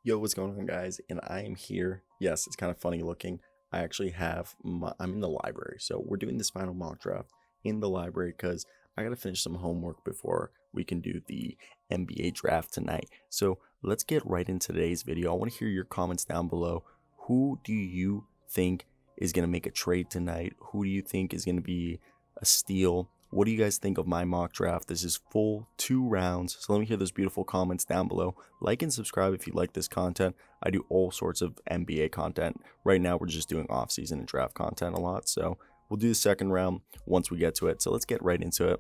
Yo, what's going on, guys? And I am here. Yes, it's kind of funny looking. I'm in the library. So we're doing this final mock draft in the library because I got to finish some homework before we can do the NBA draft tonight. So let's get right into today's video. I want to hear your comments down below. Who do you think is going to make a trade tonight? Who do you think is going to be a steal? What do you guys think of my mock draft? This is full 2 rounds. So let me hear those beautiful comments down below. Like and subscribe if you like this content. I do all sorts of NBA content. Right now, we're just doing off-season and draft content a lot. So we'll do the second round once we get to it. So let's get right into it.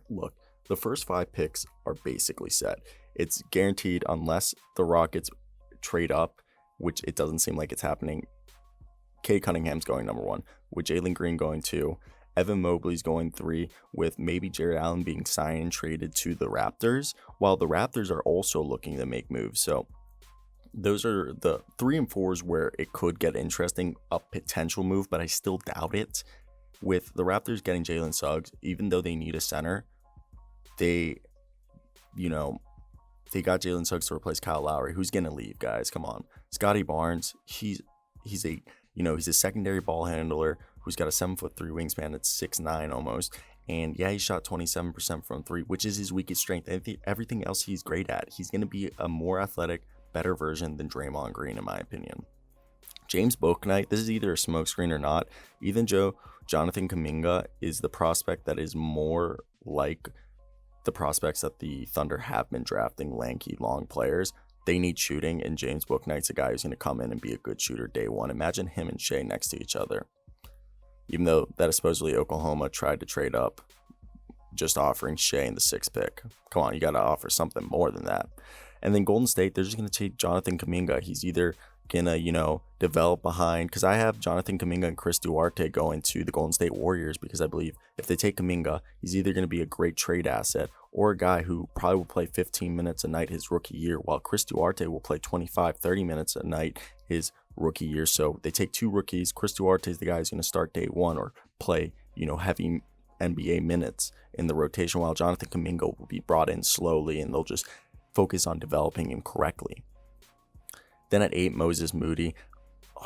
Look, the first 5 picks are basically set. It's guaranteed unless the Rockets trade up, which it doesn't seem like it's happening. Kay Cunningham's going number 1, with Jalen Green going 2. Evan Mobley's going 3, with maybe Jared Allen being signed and traded to the Raptors, while the Raptors are also looking to make moves. So those are the 3 and 4s where it could get interesting, a potential move, but I still doubt it. With the Raptors getting Jalen Suggs, even though they need a center, they got Jalen Suggs to replace Kyle Lowry. Who's going to leave, guys? Come on. Scotty Barnes, he's a secondary ball handler who's got a 7'3" wingspan that's 6'9" almost. And yeah, he shot 27% from 3, which is his weakest strength. Everything else he's great at. He's going to be a more athletic, better version than Draymond Green, in my opinion. James Bocknight, this is either a smokescreen or not. Jonathan Kuminga is the prospect that is more like the prospects that the Thunder have been drafting, lanky, long players. They need shooting, and James Bocknight's a guy who's going to come in and be a good shooter day one. Imagine him and Shea next to each other. Even though that is supposedly Oklahoma tried to trade up, just offering Shea in the 6th pick. Come on, you got to offer something more than that. And then Golden State, they're just going to take Jonathan Kuminga. He's either going to, develop behind, because I have Jonathan Kuminga and Chris Duarte going to the Golden State Warriors, because I believe if they take Kuminga, he's either going to be a great trade asset or a guy who probably will play 15 minutes a night his rookie year, while Chris Duarte will play 25-30 minutes a night his rookie year. So they take 2 rookies. Chris Duarte is the guy who's going to start day 1 or play, heavy NBA minutes in the rotation, while Jonathan Kuminga will be brought in slowly and they'll just focus on developing him correctly. Then at 8, Moses Moody.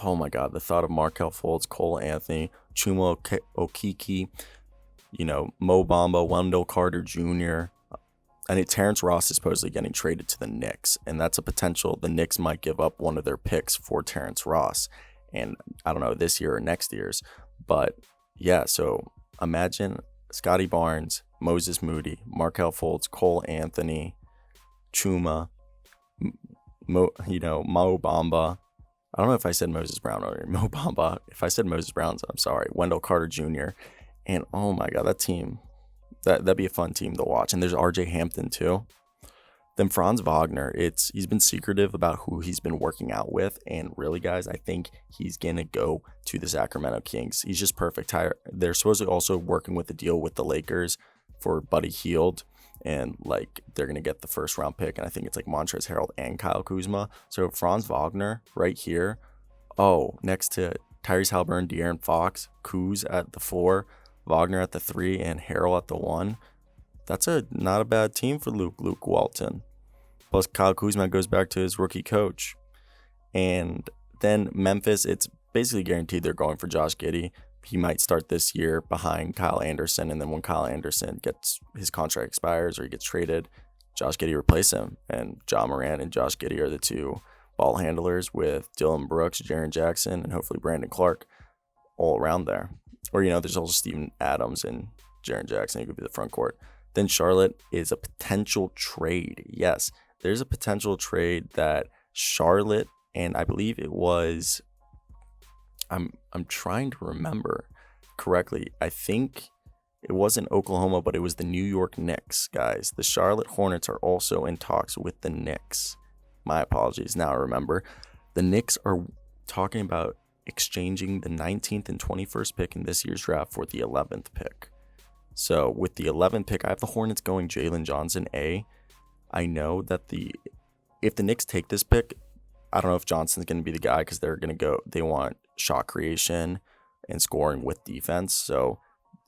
Oh my God, the thought of Markelle Fultz, Cole Anthony, Chuma Okeke, Mo Bamba, Wendell Carter Jr. Terrence Ross is supposedly getting traded to the Knicks, and that's a potential. The Knicks might give up one of their picks for Terrence Ross, and I don't know, this year or next year's. But yeah, so imagine Scotty Barnes, Moses Moody, Markelle Fultz, Cole Anthony, Chuma, Mo Bamba. I don't know if I said Moses Brown or Mo Bamba. If I said Moses Brown, I'm sorry. Wendell Carter Jr. And oh my God, that team, that'd be a fun team to watch. And there's RJ Hampton too. Then Franz Wagner, he's been secretive about who he's been working out with. And really, guys, I think he's going to go to the Sacramento Kings. He's just perfect. They're supposedly also working with a deal with the Lakers for Buddy Hield. And they're going to get the 1st round pick. And I think it's Montrezl Harrell and Kyle Kuzma. So Franz Wagner right here. Oh, next to Tyrese Halliburton, De'Aaron Fox, Kuz at the 4, Wagner at the 3, and Harrell at the 1. That's not a bad team for Luke Walton. Plus Kyle Kuzma goes back to his rookie coach. And then Memphis, it's basically guaranteed they're going for Josh Giddey. He might start this year behind Kyle Anderson, and then when Kyle Anderson his contract expires or he gets traded, Josh Giddey replace him. And Ja Morant and Josh Giddey are the 2 ball handlers, with Dylan Brooks, Jaren Jackson, and hopefully Brandon Clark all around there. Or, there's also Steven Adams and Jaren Jackson who could be the front court. Then Charlotte is a potential trade. Yes, there's a potential trade that Charlotte, and I believe it was, I'm trying to remember correctly. I think it wasn't Oklahoma, but it was the New York Knicks, guys. The Charlotte Hornets are also in talks with the Knicks. My apologies. Now I remember. The Knicks are talking about exchanging the 19th and 21st pick in this year's draft for the 11th pick. So with the 11th pick, I have the Hornets going Jalen Johnson A. I know that if the Knicks take this pick, I don't know if Johnson's going to be the guy, because they want shot creation and scoring with defense. So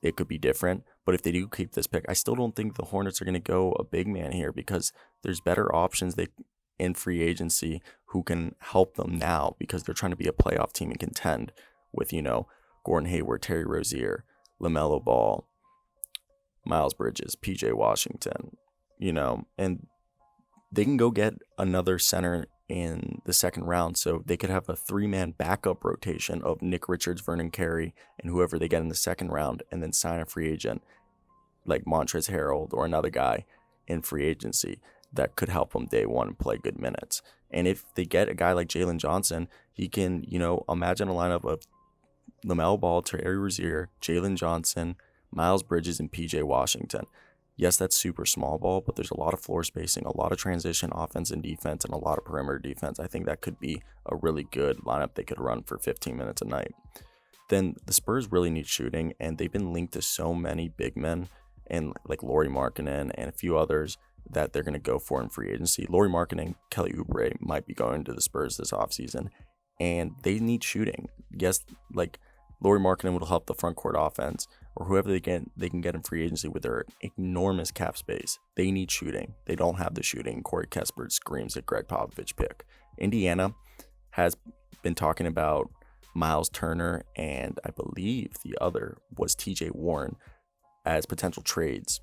it could be different. But if they do keep this pick, I still don't think the Hornets are going to go a big man here, because there's better options. in free agency who can help them now because they're trying to be a playoff team and contend with, Gordon Hayward, Terry Rozier, LaMelo Ball, Miles Bridges, PJ Washington, and they can go get another center in the second round, so they could have a 3-man backup rotation of Nick Richards, Vernon Carey, and whoever they get in the second round, and then sign a free agent like Montrezl Harrell or another guy in free agency that could help them day one and play good minutes. And if they get a guy like Jalen Johnson, he can, imagine a lineup of LaMelo Ball, Terry Rozier, Jalen Johnson, Miles Bridges, and PJ Washington. Yes, that's super small ball, but there's a lot of floor spacing, a lot of transition offense and defense, and a lot of perimeter defense. I think that could be a really good lineup they could run for 15 minutes a night. Then the Spurs really need shooting, and they've been linked to so many big men, and like Lauri Markkanen and a few others that they're going to go for in free agency. Lauri Markkanen, Kelly Oubre might be going to the Spurs this offseason, and they need shooting. Yes, like Lauri Markkanen will help the front court offense, or whoever they can get in free agency with their enormous cap space. They need shooting. They don't have the shooting. Corey Kispert screams at Greg Popovich pick. Indiana has been talking about Miles Turner, and I believe the other was TJ Warren as potential trades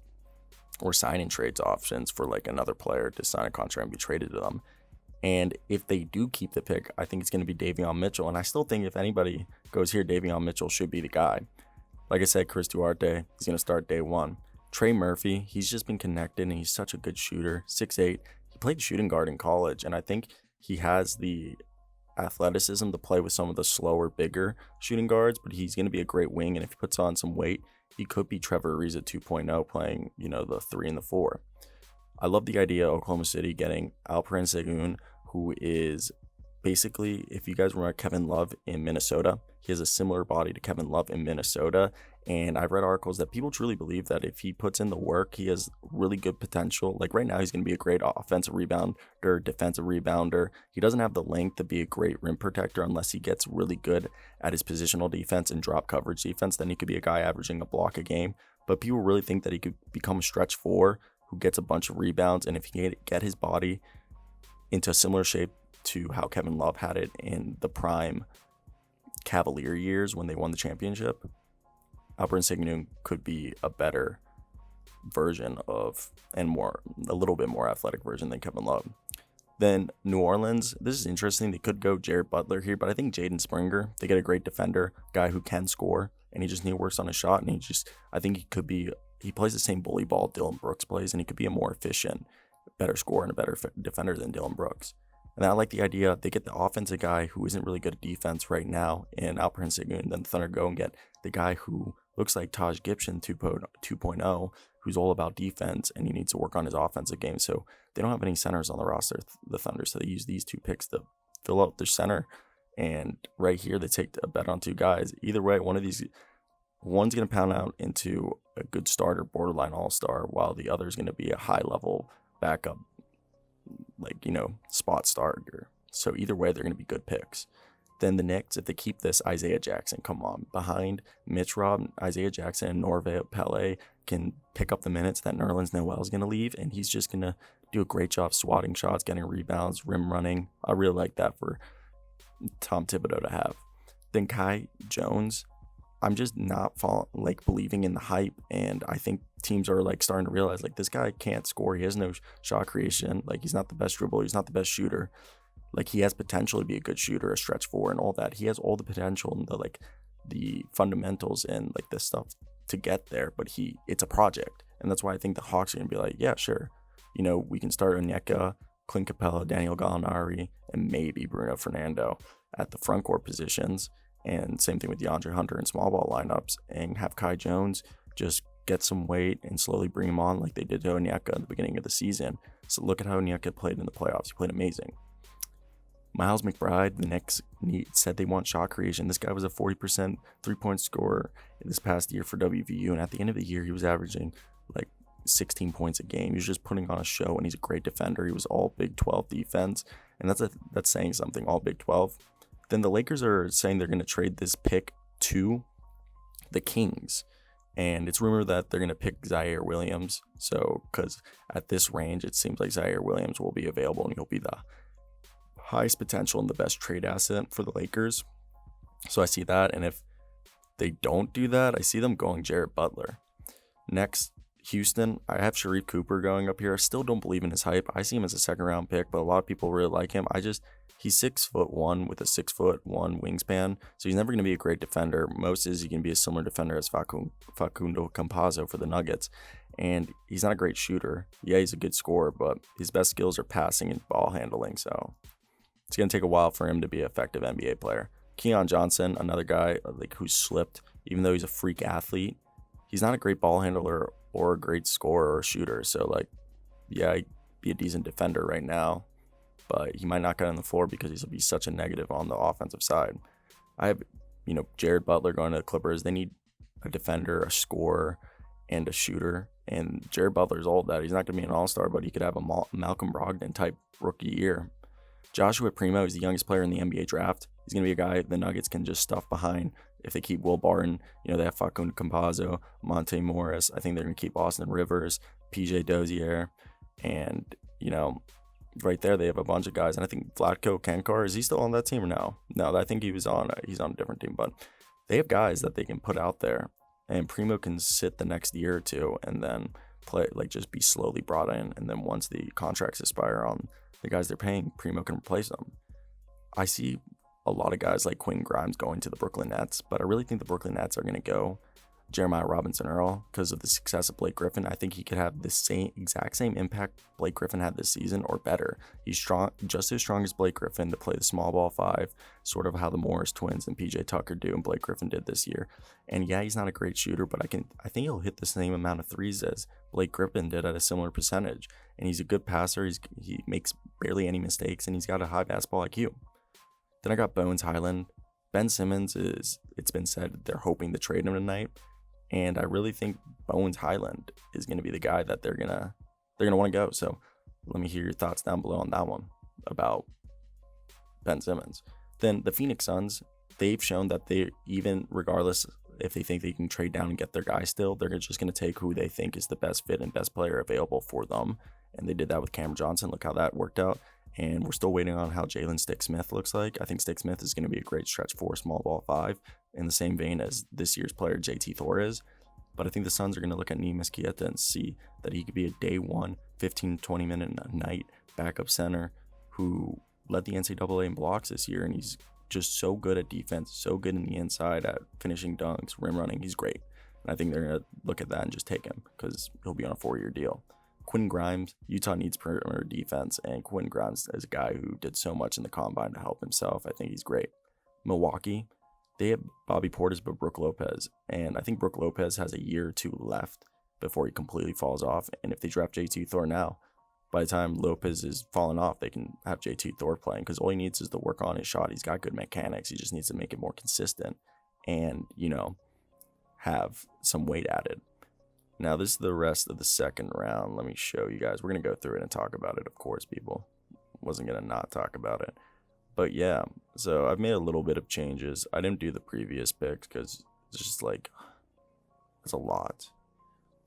or signing trades options for like another player to sign a contract and be traded to them. And if they do keep the pick, I think it's going to be Davion Mitchell. And I still think if anybody goes here, Davion Mitchell should be the guy. Like I said, Chris Duarte, he's going to start day one. Trey Murphy, he's just been connected and he's such a good shooter. 6'8". He played shooting guard in college, and I think he has the athleticism to play with some of the slower, bigger shooting guards, but he's going to be a great wing. And if he puts on some weight, he could be Trevor Ariza 2.0 playing, the 3 and the 4. I love the idea of Oklahoma City getting Alperen Sengun, who is basically, if you guys remember Kevin Love in Minnesota, he has a similar body to Kevin Love in Minnesota. And I've read articles that people truly believe that if he puts in the work, he has really good potential. Like right now, he's going to be a great offensive rebounder, defensive rebounder. He doesn't have the length to be a great rim protector unless he gets really good at his positional defense and drop coverage defense. Then he could be a guy averaging a block a game. But people really think that he could become a stretch 4 who gets a bunch of rebounds. And if he can get his body into a similar shape to how Kevin Love had it in the prime Cavalier years when they won the championship, Alperen Sengun could be a better version of, and a little bit more athletic version than Kevin Love. Then New Orleans, this is interesting. They could go Jared Butler here, but I think Jaden Springer, they get a great defender, guy who can score, and he just works on his shot, and I think he plays the same bully ball Dillon Brooks plays, and he could be a more efficient, better scorer and a better defender than Dillon Brooks. And I like the idea they get the offensive guy who isn't really good at defense right now in Alperen Sengun, and then the Thunder go and get the guy who looks like Taj Gibson 2.0, who's all about defense, and he needs to work on his offensive game. So they don't have any centers on the roster, the Thunder, so they use these 2 picks to fill out their center. And right here, they take a bet on 2 guys. Either way, one's going to pound out into a good starter, borderline all-star, while the other is going to be a high-level backup, spot starter. So either way, they're going to be good picks. Then the Knicks, if they keep this, Isaiah Jackson, come on. Behind Mitch Rob, Isaiah Jackson and Norvell Pele can pick up the minutes that Nerlens Noel is going to leave, and he's just going to do a great job swatting shots, getting rebounds, rim running. I really like that for Tom Thibodeau to have. Then Kai Jones, I'm just not believing in the hype, and I think teams are starting to realize this guy can't score. He has no shot creation. He's not the best dribbler. He's not the best shooter. He has potential to be a good shooter, a stretch 4 and all that. He has all the potential and the fundamentals and the stuff to get there, but it's a project. And that's why I think the Hawks are going to be yeah, sure. We can start Onyeka, Clint Capella, Daniel Gallinari, and maybe Bruno Fernando at the front court positions. And same thing with DeAndre Hunter in small ball lineups, and have Kai Jones just get some weight and slowly bring him on like they did to Onyeka at the beginning of the season. So look at how Onyeka played in the playoffs. He played amazing. Miles McBride, the Knicks said they want shot creation. This guy was a 40% three-point scorer this past year for WVU, and at the end of the year, he was averaging 16 points a game. He was just putting on a show, and he's a great defender. He was all Big 12 defense, and that's saying something, all Big 12. Then the Lakers are saying they're going to trade this pick to the Kings, And it's rumored that they're going to pick Zaire Williams. So, because at this range, it seems like Zaire Williams will be available and he'll be the highest potential and the best trade asset for the Lakers. So I see that. And if they don't do that, I see them going Jared Butler. Next, Houston. I have Sharif Cooper going up here. I still don't believe in his hype. I see him as a second round pick, but a lot of people really like him. He's 6'1" with a 6'1" wingspan, so he's never going to be a great defender. Most is he can be a similar defender as Facundo Campazzo for the Nuggets, and he's not a great shooter. Yeah, he's a good scorer, but his best skills are passing and ball handling, so it's going to take a while for him to be an effective NBA player. Keon Johnson, another guy who's slipped, even though he's a freak athlete, he's not a great ball handler or a great scorer or shooter. So he'd be a decent defender right now, but he might not get on the floor because he'll be such a negative on the offensive side. I have, Jared Butler going to the Clippers. They need a defender, a scorer, and a shooter. And Jared Butler's old that he's not going to be an all-star, but he could have a Malcolm Brogdon type rookie year. Joshua Primo is the youngest player in the NBA draft. He's going to be a guy the Nuggets can just stuff behind if they keep Will Barton. They have Facundo Campazzo, Monte Morris. I think they're going to keep Austin Rivers, PJ Dozier, and, right there they have a bunch of guys. And I think Vlatko Kankar, is he still on that team or no? No, I think he's on a different team. But they have guys that they can put out there, and Primo can sit the next year or two and then play, just be slowly brought in. And then once the contracts expire on the guys they're paying, Primo can replace them. I see a lot of guys like Quinn Grimes going to the Brooklyn Nets, but I really think the Brooklyn Nets are going to go Jeremiah Robinson-Earl because of the success of Blake Griffin. I think he could have the exact same impact Blake Griffin had this season or better. He's strong, just as strong as Blake Griffin to play the small ball five, sort of how the Morris twins and PJ Tucker do and Blake Griffin did this year. And yeah, he's not a great shooter, but I think he'll hit the same amount of threes as Blake Griffin did at a similar percentage. And he's a good passer. He makes barely any mistakes, and he's got a high basketball IQ. Then I got Bones Highland. Ben Simmons it's been said they're hoping to trade him tonight. And I really think Bones Highland is going to be the guy that they're gonna want to go. So let me hear your thoughts down below on that one about Ben Simmons. Then the Phoenix Suns, they've shown that they, even regardless if they think they can trade down and get their guy still, they're just going to take who they think is the best fit and best player available for them. And they did that with Cameron Johnson. Look how that worked out. And we're still waiting on how Jalen Stick Smith looks like. I think Stick Smith is going to be a great stretch 4 small ball 5 in the same vein as this year's player JT Thor is. But I think the Suns are going to look at Neemias Queta and see that he could be a day one, 15-20 minute a night backup center who led the NCAA in blocks this year. And he's just so good at defense, so good in the inside at finishing dunks, rim running. He's great. And I think they're going to look at that and just take him because he'll be on a 4-year deal. Quinn Grimes, Utah needs perimeter defense, and Quinn Grimes is a guy who did so much in the combine to help himself. I think he's great. Milwaukee, they have Bobby Portis but Brook Lopez, and I think Brook Lopez has a year or two left before he completely falls off. And if they draft JT Thor now, by the time Lopez is falling off, they can have JT Thor playing because all he needs is to work on his shot. He's got good mechanics. He just needs to make it more consistent and, have some weight added. Now, this is the rest of the second round. Let me show you guys. We're going to go through it and talk about it, of course, people. Wasn't going to not talk about it. But yeah, so I've made a little bit of changes. I didn't do the previous picks because it's just it's a lot.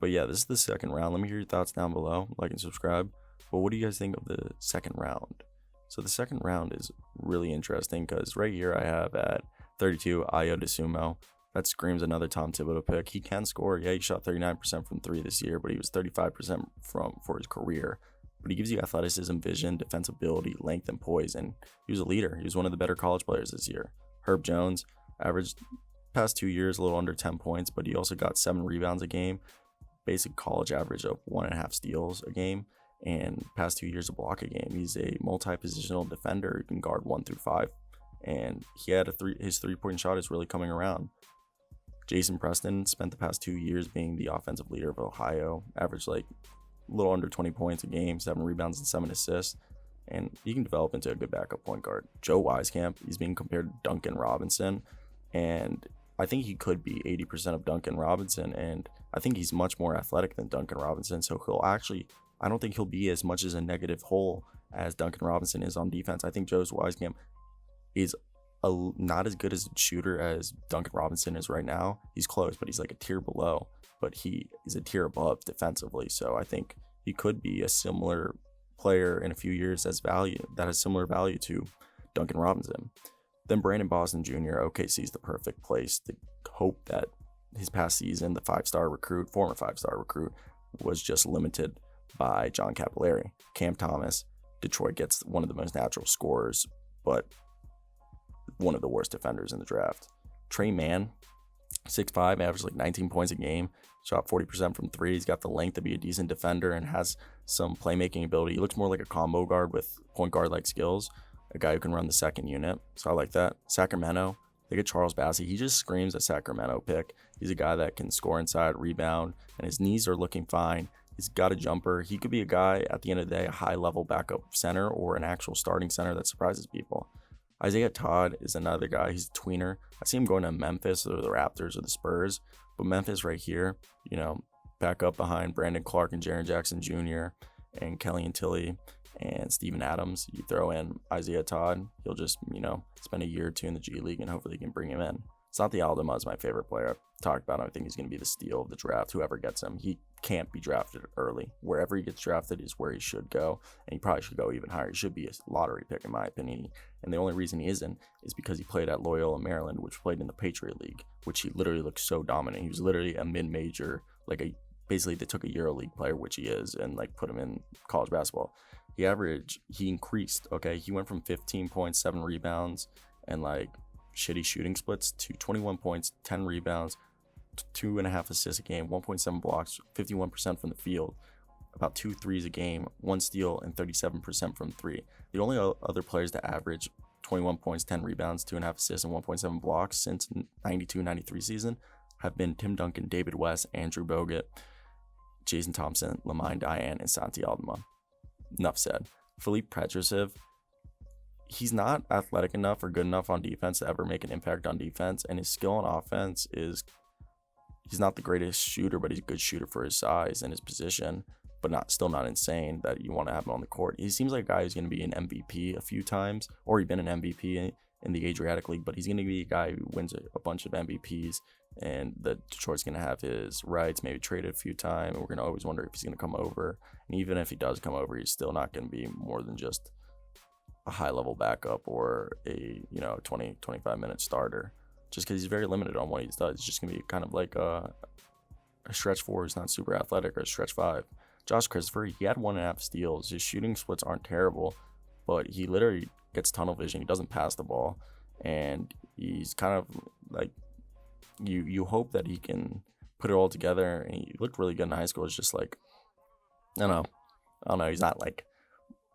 But yeah, this is the second round. Let me hear your thoughts down below. Like and subscribe. But what do you guys think of the second round? So the second round is really interesting because right here I have at 32 Ayo DeSumo. That screams another Tom Thibodeau pick. He can score. Yeah, he shot 39% from 3 this year, but he was 35% for his career. But he gives you athleticism, vision, defensibility, length, and poise. And he was a leader. He was one of the better college players this year. Herb Jones averaged past 2 years a little under 10 points, but he also got 7 rebounds a game. Basic college average of 1.5 steals a game. And past 2 years a block a game. He's a multi-positional defender who can guard 1 through 5. And he had his 3-point shot is really coming around. Jason Preston spent the past 2 years being the offensive leader of Ohio, averaged a little under 20 points a game, 7 rebounds and 7 assists, and he can develop into a good backup point guard. Joe Wieskamp, he's being compared to Duncan Robinson, and I think he could be 80% of Duncan Robinson, and I think he's much more athletic than Duncan Robinson, so I don't think he'll be as much as a negative hole as Duncan Robinson is on defense. I think Joe Wieskamp is not as good as a shooter as Duncan Robinson is right now. He's close, but he's a tier below. but he is a tier above defensively. So I think he could be a similar player in a few years that has similar value to Duncan Robinson. Then Brandon Boston Jr., OKC is the perfect place to hope that his past season, the former 5-star recruit, was just limited by John Capillari. Cam Thomas, Detroit gets one of the most natural scorers, but one of the worst defenders in the draft. Trey Mann, 6'5", averaged like 19 points a game, shot 40% from three. He's got the length to be a decent defender and has some playmaking ability. He looks more like a combo guard with point guard-like skills, a guy who can run the second unit. So I like that. Sacramento, they get Charles Bassey. He just screams a Sacramento pick. He's a guy that can score inside, rebound, and his knees are looking fine. He's got a jumper. He could be a guy, at the end of the day, a high-level backup center or an actual starting center that surprises people. Isaiah Todd is another guy. He's a tweener. I see him going to Memphis or the Raptors or the Spurs, but Memphis right here, back up behind Brandon Clark and Jaren Jackson Jr. and Kelly and Tilly and Steven Adams. You throw in Isaiah Todd, he'll just, spend a year or two in the G League and hopefully he can bring him in. Santi Aldama is my favorite player. I've talked about him. I think he's going to be the steal of the draft, whoever gets him. He can't be drafted early. Wherever he gets drafted is where he should go, and he probably should go even higher. He should be a lottery pick, in my opinion. And the only reason he isn't is because he played at Loyola Maryland, which played in the Patriot League, which he literally looked so dominant. He was literally a mid-major, basically they took a EuroLeague player, which he is, and put him in college basketball. He increased, okay? He went from 15.7 rebounds and shitty shooting splits to 21 points, 10 rebounds, 2.5 assists a game, 1.7 blocks, 51% from the field, about 2 threes a game, 1 steal, and 37% from three. The only other players to average 21 points, 10 rebounds, 2.5 assists, and 1.7 blocks since 92-93 season have been Tim Duncan, David West, Andrew Bogut, Jason Thompson, Lamine Diane, and Santi Aldama. Enough said. Philippe Petrusev, he's not athletic enough or good enough on defense to ever make an impact on defense, and his skill on offense is he's not the greatest shooter, but he's a good shooter for his size and his position, but still not insane that you want to have him on the court. He seems like a guy who's going to be an MVP a few times, or he's been an MVP in the Adriatic League, but he's going to be a guy who wins a bunch of MVPs, and the Detroit's going to have his rights maybe traded a few times, and we're going to always wonder if he's going to come over. And even if he does come over, he's still not going to be more than just a high-level backup or a 20-25 minute starter, just because he's very limited on what he does. It's just going to be kind of like a stretch 4 who's not super athletic, or a stretch 5. Josh Christopher, he had 1.5 steals. His shooting splits aren't terrible, but he literally gets tunnel vision. He doesn't pass the ball, and he's kind of you hope that he can put it all together. And he looked really good in high school. It's just I don't know. He's not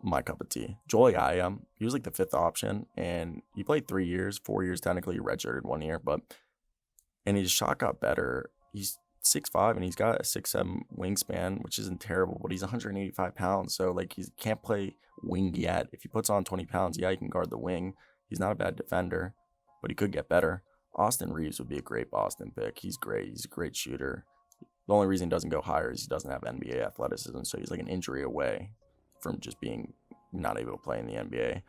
my cup of tea. Joel Ayam, he was the 5th option, and he played 3 years, 4 years technically. He redshirted 1 year, and his shot got better. He's 6'5", and he's got a 6'7" wingspan, which isn't terrible, but he's 185 pounds, so he can't play wing yet. If he puts on 20 pounds, he can guard the wing. He's not a bad defender, but he could get better. Austin Reeves would be a great Boston pick. He's great. He's a great shooter. The only reason he doesn't go higher is he doesn't have NBA athleticism, so he's an injury away from just being not able to play in the NBA.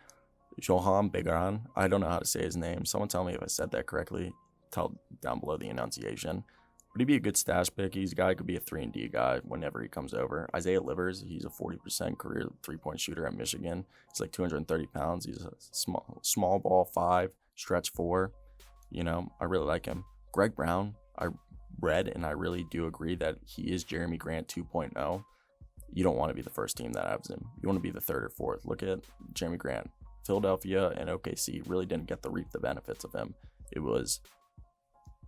Johan Begaran, I don't know how to say his name. Someone tell me if I said that correctly. Tell down below the enunciation. But he'd be a good stash pick. He's a guy who could be a 3-and-D guy whenever he comes over. Isaiah Livers, he's a 40% career 3-point shooter at Michigan. He's 230 pounds. He's a small ball 5, stretch 4. I really like him. Greg Brown, I read and I really do agree that he is Jeremy Grant 2.0. You don't want to be the first team that has him. You want to be the 3rd or 4th. Look at Jeremy Grant. Philadelphia and OKC really didn't get to reap the benefits of him. It was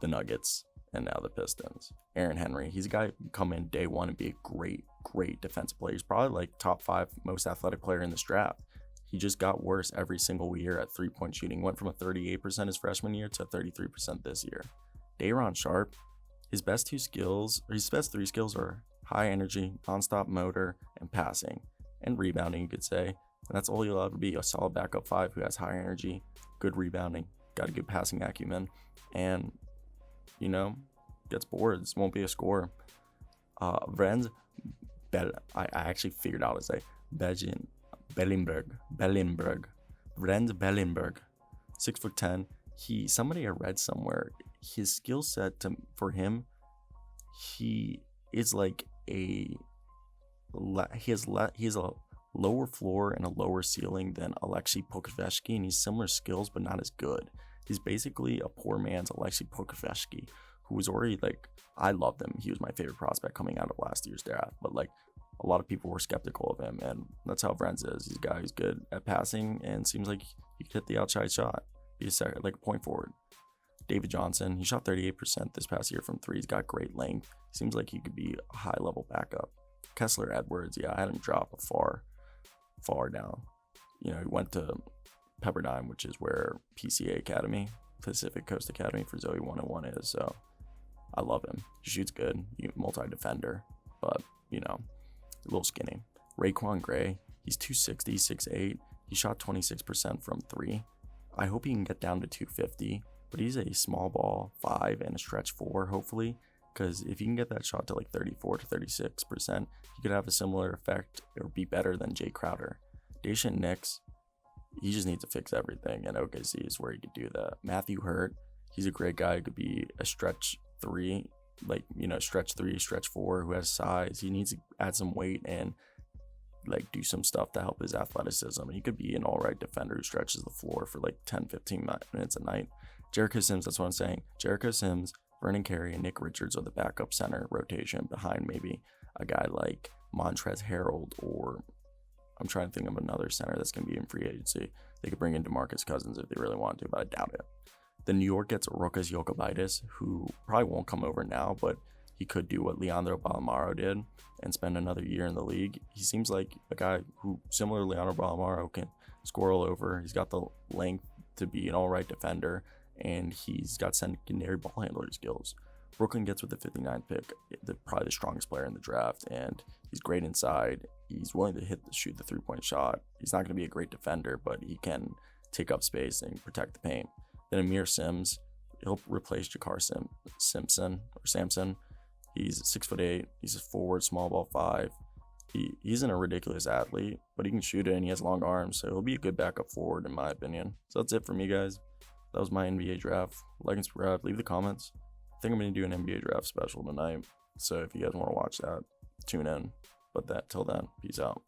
the Nuggets and now the Pistons. Aaron Henry, he's a guy who can come in day one and be a great, great defensive player. He's probably top 5 most athletic player in this draft. He just got worse every single year at 3-point shooting. Went from a 38% his freshman year to 33% this year. Day'Ron Sharpe, his best 3 skills are high energy, nonstop motor, and passing, and rebounding, you could say. And that's all you'll ever be, a solid backup 5 who has high energy, good rebounding, got a good passing acumen, and, gets boards, won't be a scorer. I actually figured out how to say Bellinberg. Vrend Bellinberg, 6'10". Somebody I read somewhere, his skill set for him, he is like he has a lower floor and a lower ceiling than Alexei Pokusevski, and he's similar skills but not as good. He's basically a poor man's Alexei Pokusevski, who was already like, I loved him. He was my favorite prospect coming out of last year's draft, but like a lot of people were skeptical of him, and that's how Vrenz is. He's a guy who's good at passing and seems like he could hit the outside shot, be like a point forward. David Johnson, he shot 38% this past year from three. He's got great length. Seems like he could be a high level backup. Kessler Edwards, yeah, I had him drop far down. He went to Pepperdine, which is where PCA Academy, Pacific Coast Academy for Zoe 101 is. So I love him. He shoots good, multi-defender, but a little skinny. Raekwon Gray, he's 260, 6'8". He shot 26% from three. I hope he can get down to 250, but he's a small ball 5 and a stretch 4, hopefully, because if you can get that shot to like 34 to 36%, he could have a similar effect or be better than Jay Crowder. Daishen Nix, he just needs to fix everything, and OKC is where he could do that. Matthew Hurt, he's a great guy. He could be a stretch 3, stretch 3, stretch 4, who has size. He needs to add some weight and like do some stuff to help his athleticism, and he could be an all right defender who stretches the floor for like 10-15 minutes a night. Jericho Sims, that's what I'm saying. Jericho Sims, Vernon Carey, and Nick Richards are the backup center rotation behind maybe a guy like Montrezl Harrell, or I'm trying to think of another center that's going to be in free agency. They could bring in DeMarcus Cousins if they really want to, but I doubt it. Then New York gets Rokas Jokubaitis, who probably won't come over now, but he could do what Leandro Ballamaro did and spend another year in the league. He seems like a guy who, similar to Leandro Ballamaro, can squirrel over. He's got the length to be an all-right defender, and he's got secondary ball handler skills. Brooklyn gets with the 59th pick, probably the strongest player in the draft, and he's great inside. He's willing to shoot the three-point shot. He's not going to be a great defender, but he can take up space and protect the paint. Then Amir Sims, he'll replace Jakar Sampson. He's 6'8". He's a forward, small ball 5. He isn't a ridiculous athlete, but he can shoot it and he has long arms, so he'll be a good backup forward in my opinion. So that's it for me, guys. That was my NBA draft. Like and subscribe, leave the comments. I think I'm going to do an NBA draft special tonight, so if you guys want to watch that, tune in. But till then, peace out.